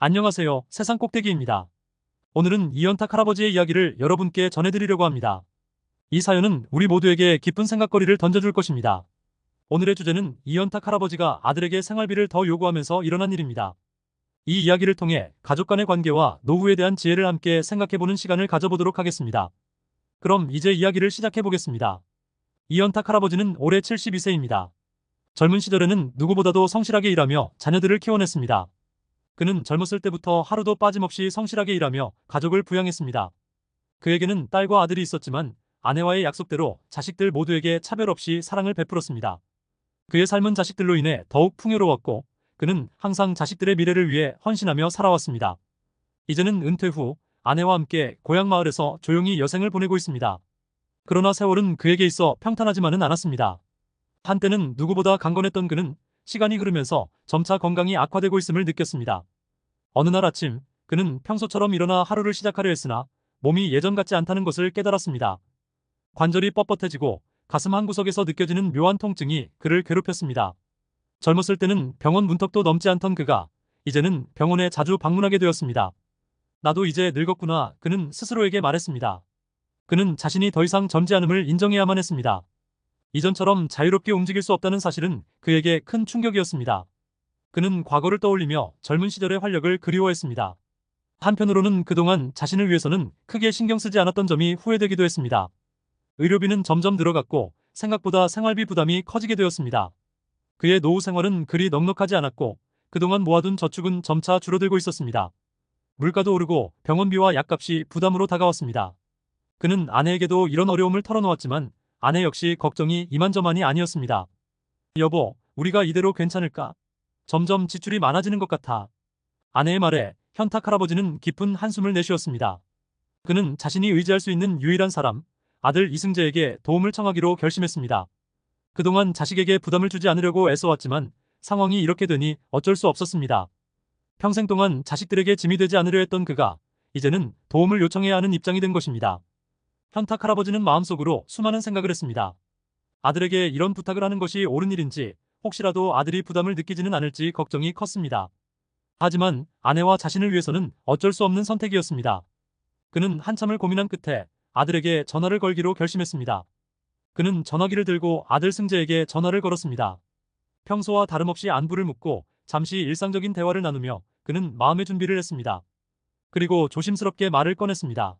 안녕하세요. 세상 꼭대기입니다. 오늘은 이연탁 할아버지의 이야기를 여러분께 전해드리려고 합니다. 이 사연은 우리 모두에게 깊은 생각거리를 던져줄 것입니다. 오늘의 주제는 이연탁 할아버지가 아들에게 생활비를 더 요구하면서 일어난 일입니다. 이 이야기를 통해 가족 간의 관계와 노후에 대한 지혜를 함께 생각해보는 시간을 가져보도록 하겠습니다. 그럼 이제 이야기를 시작해보겠습니다. 이연탁 할아버지는 올해 72세입니다. 젊은 시절에는 누구보다도 성실하게 일하며 자녀들을 키워냈습니다. 그는 젊었을 때부터 하루도 빠짐없이 성실하게 일하며 가족을 부양했습니다. 그에게는 딸과 아들이 있었지만 아내와의 약속대로 자식들 모두에게 차별 없이 사랑을 베풀었습니다. 그의 삶은 자식들로 인해 더욱 풍요로웠고 그는 항상 자식들의 미래를 위해 헌신하며 살아왔습니다. 이제는 은퇴 후 아내와 함께 고향 마을에서 조용히 여생을 보내고 있습니다. 그러나 세월은 그에게 있어 평탄하지만은 않았습니다. 한때는 누구보다 강건했던 그는 시간이 흐르면서 점차 건강이 악화되고 있음을 느꼈습니다. 어느 날 아침, 그는 평소처럼 일어나 하루를 시작하려 했으나 몸이 예전 같지 않다는 것을 깨달았습니다. 관절이 뻣뻣해지고 가슴 한구석에서 느껴지는 묘한 통증이 그를 괴롭혔습니다. 젊었을 때는 병원 문턱도 넘지 않던 그가 이제는 병원에 자주 방문하게 되었습니다. 나도 이제 늙었구나, 그는 스스로에게 말했습니다. 그는 자신이 더 이상 젊지 않음을 인정해야만 했습니다. 이전처럼 자유롭게 움직일 수 없다는 사실은 그에게 큰 충격이었습니다. 그는 과거를 떠올리며 젊은 시절의 활력을 그리워했습니다. 한편으로는 그동안 자신을 위해서는 크게 신경 쓰지 않았던 점이 후회되기도 했습니다. 의료비는 점점 늘어갔고 생각보다 생활비 부담이 커지게 되었습니다. 그의 노후 생활은 그리 넉넉하지 않았고 그동안 모아둔 저축은 점차 줄어들고 있었습니다. 물가도 오르고 병원비와 약값이 부담으로 다가왔습니다. 그는 아내에게도 이런 어려움을 털어놓았지만 아내 역시 걱정이 이만저만이 아니었습니다. 여보, 우리가 이대로 괜찮을까? 점점 지출이 많아지는 것 같아. 아내의 말에 현탁 할아버지는 깊은 한숨을 내쉬었습니다. 그는 자신이 의지할 수 있는 유일한 사람, 아들 이승재에게 도움을 청하기로 결심했습니다. 그동안 자식에게 부담을 주지 않으려고 애써왔지만 상황이 이렇게 되니 어쩔 수 없었습니다. 평생 동안 자식들에게 짐이 되지 않으려 했던 그가 이제는 도움을 요청해야 하는 입장이 된 것입니다. 현탁 할아버지는 마음속으로 수많은 생각을 했습니다. 아들에게 이런 부탁을 하는 것이 옳은 일인지, 혹시라도 아들이 부담을 느끼지는 않을지 걱정이 컸습니다. 하지만 아내와 자신을 위해서는 어쩔 수 없는 선택이었습니다. 그는 한참을 고민한 끝에 아들에게 전화를 걸기로 결심했습니다. 그는 전화기를 들고 아들 승재에게 전화를 걸었습니다. 평소와 다름없이 안부를 묻고 잠시 일상적인 대화를 나누며 그는 마음의 준비를 했습니다. 그리고 조심스럽게 말을 꺼냈습니다.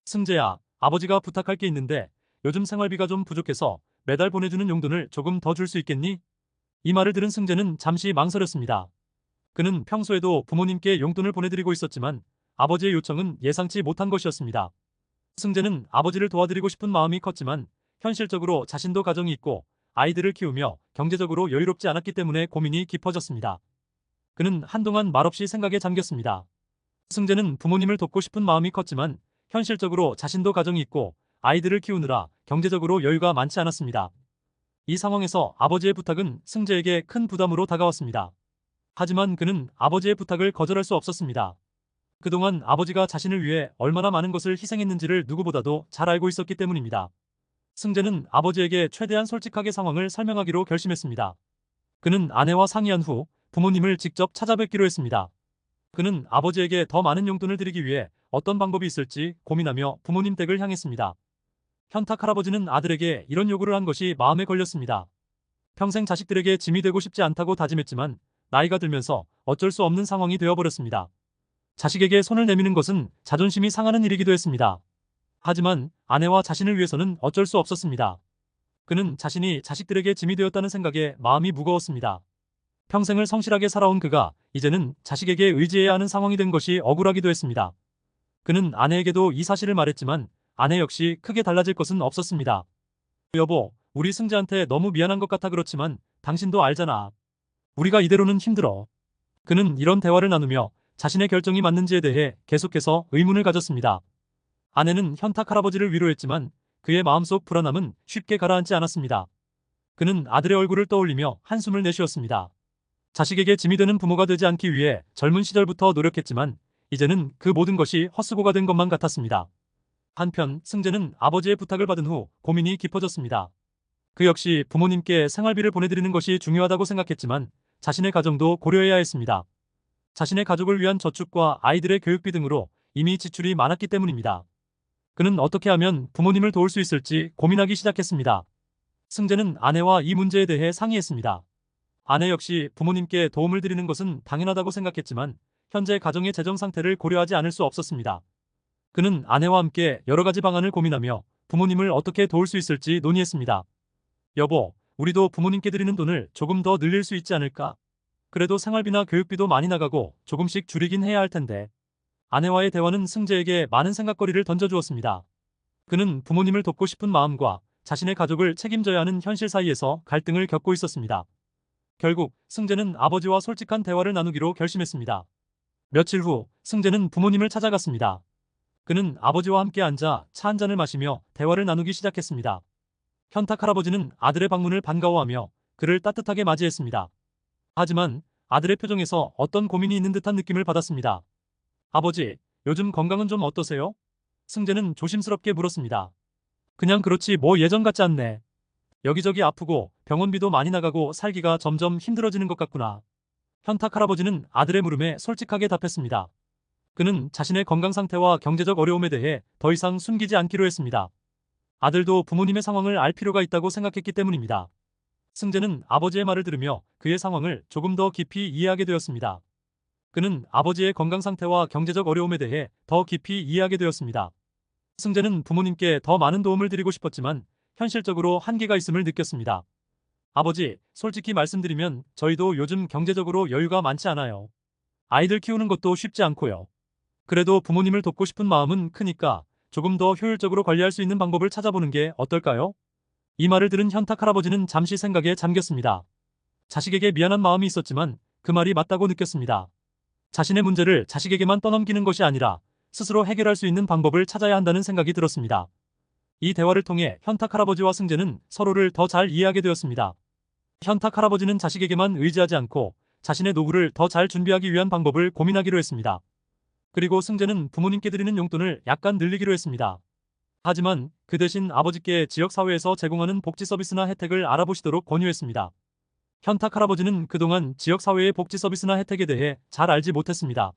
승재야, 아버지가 부탁할 게 있는데 요즘 생활비가 좀 부족해서 매달 보내주는 용돈을 조금 더 줄 수 있겠니? 이 말을 들은 승재는 잠시 망설였습니다. 그는 평소에도 부모님께 용돈을 보내드리고 있었지만 아버지의 요청은 예상치 못한 것이었습니다. 승재는 아버지를 도와드리고 싶은 마음이 컸지만 현실적으로 자신도 가정이 있고 아이들을 키우며 경제적으로 여유롭지 않았기 때문에 고민이 깊어졌습니다. 그는 한동안 말없이 생각에 잠겼습니다. 승재는 부모님을 돕고 싶은 마음이 컸지만 현실적으로 자신도 가정이 있고 아이들을 키우느라 경제적으로 여유가 많지 않았습니다. 이 상황에서 아버지의 부탁은 승재에게 큰 부담으로 다가왔습니다. 하지만 그는 아버지의 부탁을 거절할 수 없었습니다. 그동안 아버지가 자신을 위해 얼마나 많은 것을 희생했는지를 누구보다도 잘 알고 있었기 때문입니다. 승재는 아버지에게 최대한 솔직하게 상황을 설명하기로 결심했습니다. 그는 아내와 상의한 후 부모님을 직접 찾아뵙기로 했습니다. 그는 아버지에게 더 많은 용돈을 드리기 위해 어떤 방법이 있을지 고민하며 부모님 댁을 향했습니다. 현탁 할아버지는 아들에게 이런 요구를 한 것이 마음에 걸렸습니다. 평생 자식들에게 짐이 되고 싶지 않다고 다짐했지만 나이가 들면서 어쩔 수 없는 상황이 되어버렸습니다. 자식에게 손을 내미는 것은 자존심이 상하는 일이기도 했습니다. 하지만 아내와 자신을 위해서는 어쩔 수 없었습니다. 그는 자신이 자식들에게 짐이 되었다는 생각에 마음이 무거웠습니다. 평생을 성실하게 살아온 그가 이제는 자식에게 의지해야 하는 상황이 된 것이 억울하기도 했습니다. 그는 아내에게도 이 사실을 말했지만 아내 역시 크게 달라질 것은 없었습니다. 여보, 우리 승재한테 너무 미안한 것 같아. 그렇지만 당신도 알잖아. 우리가 이대로는 힘들어. 그는 이런 대화를 나누며 자신의 결정이 맞는지에 대해 계속해서 의문을 가졌습니다. 아내는 현탁 할아버지를 위로했지만 그의 마음속 불안함은 쉽게 가라앉지 않았습니다. 그는 아들의 얼굴을 떠올리며 한숨을 내쉬었습니다. 자식에게 짐이 되는 부모가 되지 않기 위해 젊은 시절부터 노력했지만 이제는 그 모든 것이 헛수고가 된 것만 같았습니다. 한편 승재는 아버지의 부탁을 받은 후 고민이 깊어졌습니다. 그 역시 부모님께 생활비를 보내드리는 것이 중요하다고 생각했지만 자신의 가정도 고려해야 했습니다. 자신의 가족을 위한 저축과 아이들의 교육비 등으로 이미 지출이 많았기 때문입니다. 그는 어떻게 하면 부모님을 도울 수 있을지 고민하기 시작했습니다. 승재는 아내와 이 문제에 대해 상의했습니다. 아내 역시 부모님께 도움을 드리는 것은 당연하다고 생각했지만 현재 가정의 재정 상태를 고려하지 않을 수 없었습니다. 그는 아내와 함께 여러 가지 방안을 고민하며 부모님을 어떻게 도울 수 있을지 논의했습니다. 여보, 우리도 부모님께 드리는 돈을 조금 더 늘릴 수 있지 않을까? 그래도 생활비나 교육비도 많이 나가고 조금씩 줄이긴 해야 할 텐데. 아내와의 대화는 승재에게 많은 생각거리를 던져주었습니다. 그는 부모님을 돕고 싶은 마음과 자신의 가족을 책임져야 하는 현실 사이에서 갈등을 겪고 있었습니다. 결국 승재는 아버지와 솔직한 대화를 나누기로 결심했습니다. 며칠 후 승재는 부모님을 찾아갔습니다. 그는 아버지와 함께 앉아 차 한 잔을 마시며 대화를 나누기 시작했습니다. 현탁 할아버지는 아들의 방문을 반가워하며 그를 따뜻하게 맞이했습니다. 하지만 아들의 표정에서 어떤 고민이 있는 듯한 느낌을 받았습니다. 아버지, 요즘 건강은 좀 어떠세요? 승재는 조심스럽게 물었습니다. 그냥 그렇지 뭐 예전 같지 않네. 여기저기 아프고 병원비도 많이 나가고 살기가 점점 힘들어지는 것 같구나. 현탁 할아버지는 아들의 물음에 솔직하게 답했습니다. 그는 자신의 건강 상태와 경제적 어려움에 대해 더 이상 숨기지 않기로 했습니다. 아들도 부모님의 상황을 알 필요가 있다고 생각했기 때문입니다. 승재는 아버지의 말을 들으며 그의 상황을 조금 더 깊이 이해하게 되었습니다. 그는 아버지의 건강 상태와 경제적 어려움에 대해 더 깊이 이해하게 되었습니다. 승재는 부모님께 더 많은 도움을 드리고 싶었지만 현실적으로 한계가 있음을 느꼈습니다. 아버지, 솔직히 말씀드리면 저희도 요즘 경제적으로 여유가 많지 않아요. 아이들 키우는 것도 쉽지 않고요. 그래도 부모님을 돕고 싶은 마음은 크니까 조금 더 효율적으로 관리할 수 있는 방법을 찾아보는 게 어떨까요? 이 말을 들은 현탁 할아버지는 잠시 생각에 잠겼습니다. 자식에게 미안한 마음이 있었지만 그 말이 맞다고 느꼈습니다. 자신의 문제를 자식에게만 떠넘기는 것이 아니라 스스로 해결할 수 있는 방법을 찾아야 한다는 생각이 들었습니다. 이 대화를 통해 현탁 할아버지와 승재는 서로를 더 잘 이해하게 되었습니다. 현탁 할아버지는 자식에게만 의지하지 않고 자신의 노후를 더 잘 준비하기 위한 방법을 고민하기로 했습니다. 그리고 승재는 부모님께 드리는 용돈을 약간 늘리기로 했습니다. 하지만 그 대신 아버지께 지역사회에서 제공하는 복지 서비스나 혜택을 알아보시도록 권유했습니다. 현탁 할아버지는 그동안 지역사회의 복지 서비스나 혜택에 대해 잘 알지 못했습니다.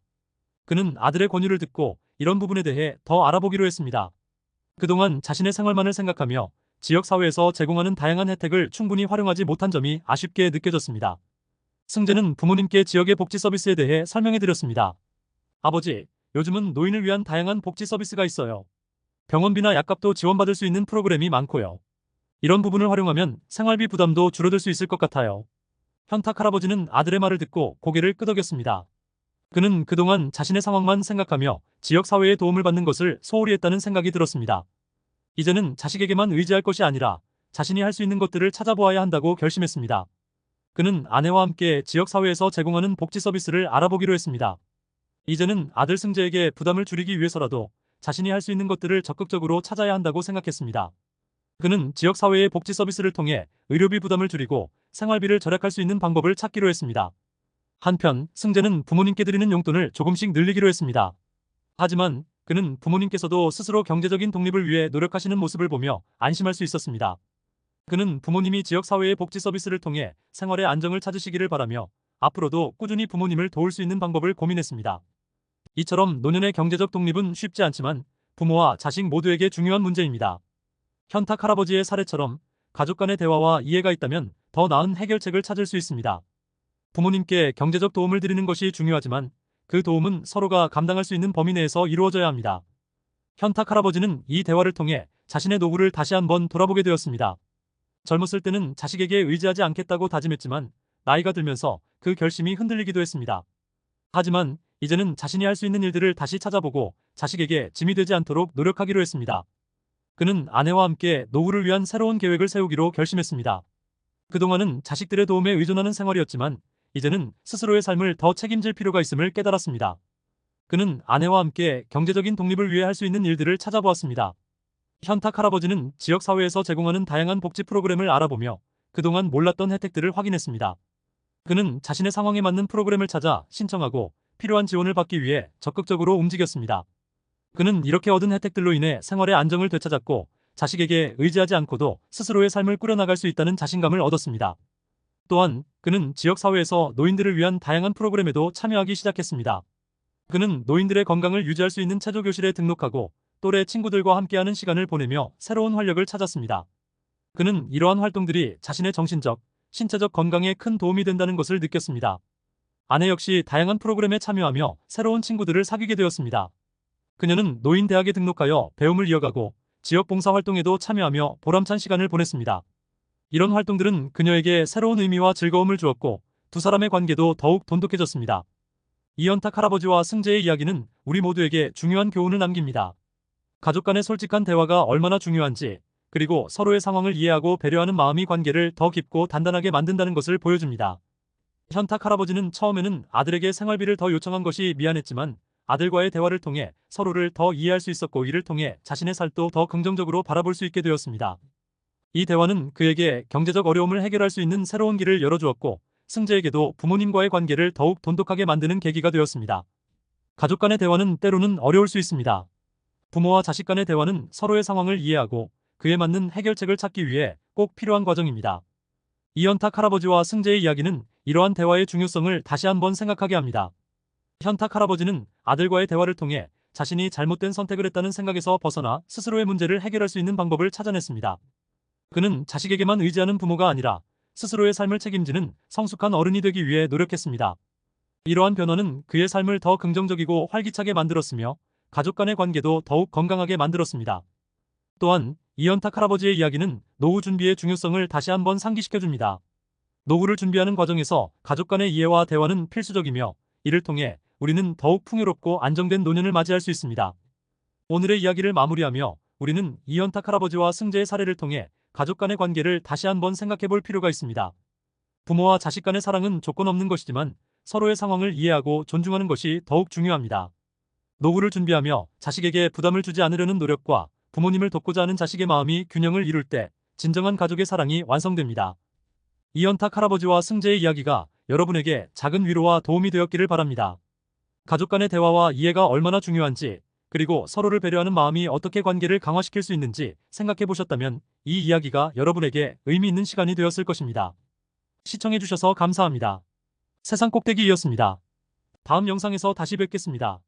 그는 아들의 권유를 듣고 이런 부분에 대해 더 알아보기로 했습니다. 그동안 자신의 생활만을 생각하며 지역사회에서 제공하는 다양한 혜택을 충분히 활용하지 못한 점이 아쉽게 느껴졌습니다. 승재는 부모님께 지역의 복지 서비스에 대해 설명해드렸습니다. 아버지, 요즘은 노인을 위한 다양한 복지 서비스가 있어요. 병원비나 약값도 지원받을 수 있는 프로그램이 많고요. 이런 부분을 활용하면 생활비 부담도 줄어들 수 있을 것 같아요. 현탁 할아버지는 아들의 말을 듣고 고개를 끄덕였습니다. 그는 그동안 자신의 상황만 생각하며 지역사회의 도움을 받는 것을 소홀히 했다는 생각이 들었습니다. 이제는 자식에게만 의지할 것이 아니라 자신이 할 수 있는 것들을 찾아보아야 한다고 결심했습니다. 그는 아내와 함께 지역사회에서 제공하는 복지 서비스를 알아보기로 했습니다. 이제는 아들 승재에게 부담을 줄이기 위해서라도 자신이 할 수 있는 것들을 적극적으로 찾아야 한다고 생각했습니다. 그는 지역사회의 복지 서비스를 통해 의료비 부담을 줄이고 생활비를 절약할 수 있는 방법을 찾기로 했습니다. 한편 승재는 부모님께 드리는 용돈을 조금씩 늘리기로 했습니다. 하지만 그는 부모님께서도 스스로 경제적인 독립을 위해 노력하시는 모습을 보며 안심할 수 있었습니다. 그는 부모님이 지역사회의 복지 서비스를 통해 생활의 안정을 찾으시기를 바라며 앞으로도 꾸준히 부모님을 도울 수 있는 방법을 고민했습니다. 이처럼 노년의 경제적 독립은 쉽지 않지만 부모와 자식 모두에게 중요한 문제입니다. 현탁 할아버지의 사례처럼 가족 간의 대화와 이해가 있다면 더 나은 해결책을 찾을 수 있습니다. 부모님께 경제적 도움을 드리는 것이 중요하지만 그 도움은 서로가 감당할 수 있는 범위 내에서 이루어져야 합니다. 현탁 할아버지는 이 대화를 통해 자신의 노후를 다시 한번 돌아보게 되었습니다. 젊었을 때는 자식에게 의지하지 않겠다고 다짐했지만 나이가 들면서 그 결심이 흔들리기도 했습니다. 하지만 이제는 자신이 할 수 있는 일들을 다시 찾아보고 자식에게 짐이 되지 않도록 노력하기로 했습니다. 그는 아내와 함께 노후를 위한 새로운 계획을 세우기로 결심했습니다. 그동안은 자식들의 도움에 의존하는 생활이었지만 이제는 스스로의 삶을 더 책임질 필요가 있음을 깨달았습니다. 그는 아내와 함께 경제적인 독립을 위해 할 수 있는 일들을 찾아보았습니다. 현탁 할아버지는 지역사회에서 제공하는 다양한 복지 프로그램을 알아보며 그동안 몰랐던 혜택들을 확인했습니다. 그는 자신의 상황에 맞는 프로그램을 찾아 신청하고 필요한 지원을 받기 위해 적극적으로 움직였습니다. 그는 이렇게 얻은 혜택들로 인해 생활의 안정을 되찾았고 자식에게 의지하지 않고도 스스로의 삶을 꾸려나갈 수 있다는 자신감을 얻었습니다. 또한 그는 지역사회에서 노인들을 위한 다양한 프로그램에도 참여하기 시작했습니다. 그는 노인들의 건강을 유지할 수 있는 체조교실에 등록하고 또래 친구들과 함께하는 시간을 보내며 새로운 활력을 찾았습니다. 그는 이러한 활동들이 자신의 정신적, 신체적 건강에 큰 도움이 된다는 것을 느꼈습니다. 아내 역시 다양한 프로그램에 참여하며 새로운 친구들을 사귀게 되었습니다. 그녀는 노인대학에 등록하여 배움을 이어가고 지역 봉사 활동에도 참여하며 보람찬 시간을 보냈습니다. 이런 활동들은 그녀에게 새로운 의미와 즐거움을 주었고 두 사람의 관계도 더욱 돈독해졌습니다. 이연탁 할아버지와 승재의 이야기는 우리 모두에게 중요한 교훈을 남깁니다. 가족 간의 솔직한 대화가 얼마나 중요한지, 그리고 서로의 상황을 이해하고 배려하는 마음이 관계를 더 깊고 단단하게 만든다는 것을 보여줍니다. 현탁 할아버지는 처음에는 아들에게 생활비를 더 요청한 것이 미안했지만 아들과의 대화를 통해 서로를 더 이해할 수 있었고 이를 통해 자신의 삶도 더 긍정적으로 바라볼 수 있게 되었습니다. 이 대화는 그에게 경제적 어려움을 해결할 수 있는 새로운 길을 열어주었고 승재에게도 부모님과의 관계를 더욱 돈독하게 만드는 계기가 되었습니다. 가족 간의 대화는 때로는 어려울 수 있습니다. 부모와 자식 간의 대화는 서로의 상황을 이해하고 그에 맞는 해결책을 찾기 위해 꼭 필요한 과정입니다. 이현탁 할아버지와 승재의 이야기는 이러한 대화의 중요성을 다시 한번 생각하게 합니다. 현탁 할아버지는 아들과의 대화를 통해 자신이 잘못된 선택을 했다는 생각에서 벗어나 스스로의 문제를 해결할 수 있는 방법을 찾아냈습니다. 그는 자식에게만 의지하는 부모가 아니라 스스로의 삶을 책임지는 성숙한 어른이 되기 위해 노력했습니다. 이러한 변화는 그의 삶을 더 긍정적이고 활기차게 만들었으며 가족 간의 관계도 더욱 건강하게 만들었습니다. 또한 이현탁 할아버지의 이야기는 노후 준비의 중요성을 다시 한번 상기시켜줍니다. 노후를 준비하는 과정에서 가족 간의 이해와 대화는 필수적이며 이를 통해 우리는 더욱 풍요롭고 안정된 노년을 맞이할 수 있습니다. 오늘의 이야기를 마무리하며 우리는 이현탁 할아버지와 승재의 사례를 통해 가족 간의 관계를 다시 한번 생각해 볼 필요가 있습니다. 부모와 자식 간의 사랑은 조건 없는 것이지만 서로의 상황을 이해하고 존중하는 것이 더욱 중요합니다. 노후를 준비하며 자식에게 부담을 주지 않으려는 노력과 부모님을 돕고자 하는 자식의 마음이 균형을 이룰 때 진정한 가족의 사랑이 완성됩니다. 이현탁 할아버지와 승재의 이야기가 여러분에게 작은 위로와 도움이 되었기를 바랍니다. 가족 간의 대화와 이해가 얼마나 중요한지, 그리고 서로를 배려하는 마음이 어떻게 관계를 강화시킬 수 있는지 생각해 보셨다면 이 이야기가 여러분에게 의미 있는 시간이 되었을 것입니다. 시청해 주셔서 감사합니다. 세상 꼭대기이었습니다. 다음 영상에서 다시 뵙겠습니다.